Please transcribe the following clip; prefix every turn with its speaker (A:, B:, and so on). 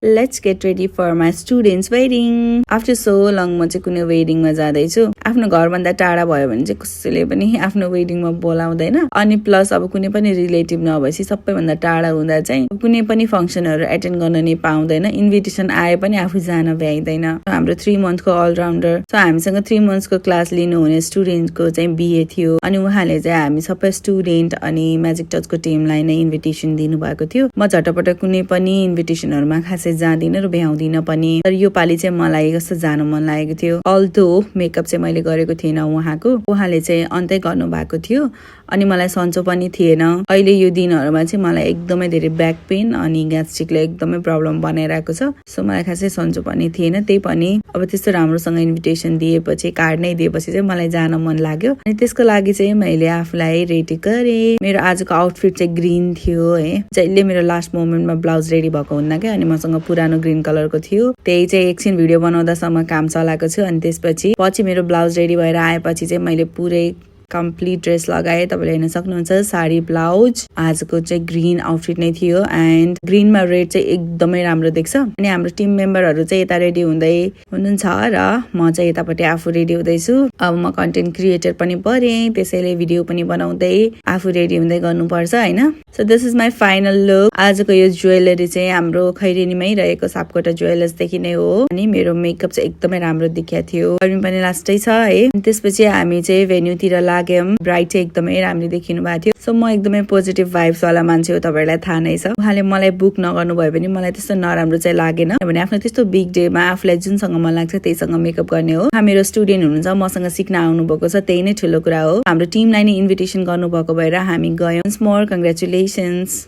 A: Let's get ready for my students wedding. After so long म चाहिँ कुनै वेडिङमा जाँदैछु। आफ्नो घरभन्दा टाढा भयो भने चाहिँ कसैले पनि आफ्नो वेडिङमा बोलाउँदैन। अनि प्लस अब कुनै पनि रिलेटिभ नभएपछि सबैभन्दा टाढा हुँदा चाहिँ कुनै पनि फङ्सनहरू एटेन्ड गर्न नै पाउँदैन। इन्भिटेसन आए पनि आफू जान भ्याइँदैन। हाम्रो 3 मन्थको अलराउन्डर, सो हामीसँग 3 मन्थ्सको क्लास लिनुहुने स्टुडेन्टको चाहिँ बिहे थियो। अनि उहाँले चाहिँ हामी सबै स्टुडेन्ट अनि म्याजिक टचको टिमलाई नै इन्भिटेसन दिनुभएको थियो। म झटपट कुनै पनि इन्भिटेसनहरूमा खासै जाँदिन र भ्याउँदिन पनि। तर यो पालि चाहिँ मलाई कस्तो जानु मन लागेको थियो। अल्दो मेकअप चाहिँ मैले गरेको थिएन उहाँले चाहिँ अन्तै गर्नु भएको थियो। अनि मलाई सन्चो पनि थिएन। अहिले यो दिनहरूमा चाहिँ मलाई एकदमै धेरै ब्याक पेन अनि ग्यास्ट्रिकले एकदमै प्रब्लम बनाइरहेको छ। सो मलाई खासै सन्चो पनि थिएन। त्यही पनि अब त्यस्तो राम्रोसँग इन्भिटेसन दिएपछि, कार्ड नै दिएपछि चाहिँ मलाई जान मन लाग्यो। अनि त्यसको लागि चाहिँ मैले आफूलाई रेडी गरेँ। मेरो आजको आउटफिट चाहिँ ग्रिन थियो है। जहिले मेरो लास्ट मोमेन्टमा ब्लाउज रेडी भएको हुन्न क्या। अनि मसँग पुरानो ग्रिन कलरको थियो। त्यही चाहिँ एकछिन भिडियो बनाउँदासम्म काम चलाएको छु। अनि त्यसपछि मेरो ब्लाउज रेडी भएर आएपछि चाहिँ मैले पुरै कम्प्लिट ड्रेस लगाएँ। तपाईँले हेर्न सक्नुहुन्छ साडी ब्लाउज। आजको चाहिँ ग्रिन आउटफिट नै थियो एन्ड ग्रिनमा रेड चाहिँ एकदमै राम्रो देख्छ। अनि हाम्रो टिम मेम्बरहरू चाहिँ यता रेडी हुँदै हुनुहुन्छ र म चाहिँ यतापट्टि आफू रेडी हुँदैछु। अब म कन्टेन्ट क्रिएटर पनि परेँ, त्यसैले भिडियो पनि बनाउँदै आफू रेडी हुँदै गर्नुपर्छ होइन। So this is my final look. आजको यो ज्वेलरी चाहिँ हाम्रो खैरेनीमै रहेको सापकोटा ज्वेलर्सदेखि नै हो। अनि मेरो मेकअप चाहिँ एकदमै राम्रो देखिया थियो। गर्मी पनि लास्टै छ है। त्यसपछि हामी चाहिँ भेन्यूतिर ब्राइड चाहिँ एकदमै राम्रो देखिनु भएको थियो। सो म एकदमै पोजिटिभ भाइब्स वाला मान्छे हो, तपाईँहरूलाई थाहा नै छ। उहाँले मलाई बुक नगर्नु भयो भने मलाई त्यस्तो नराम्रो चाहिँ लागेन। किनभने आफ्नो त्यस्तो बिग डेमा आफूलाई जुनसँग मन लाग्छ त्यहीसँग मेकअप गर्ने हो। मेरो स्टुडेन्ट हुनुहुन्छ, मसँग सिक्न आउनुभएको छ, त्यही नै ठुलो कुरा हो। हाम्रो टिमलाई नै इन्भिटेसन गर्नुभएको भएर हामी गयौँ। More congratulations.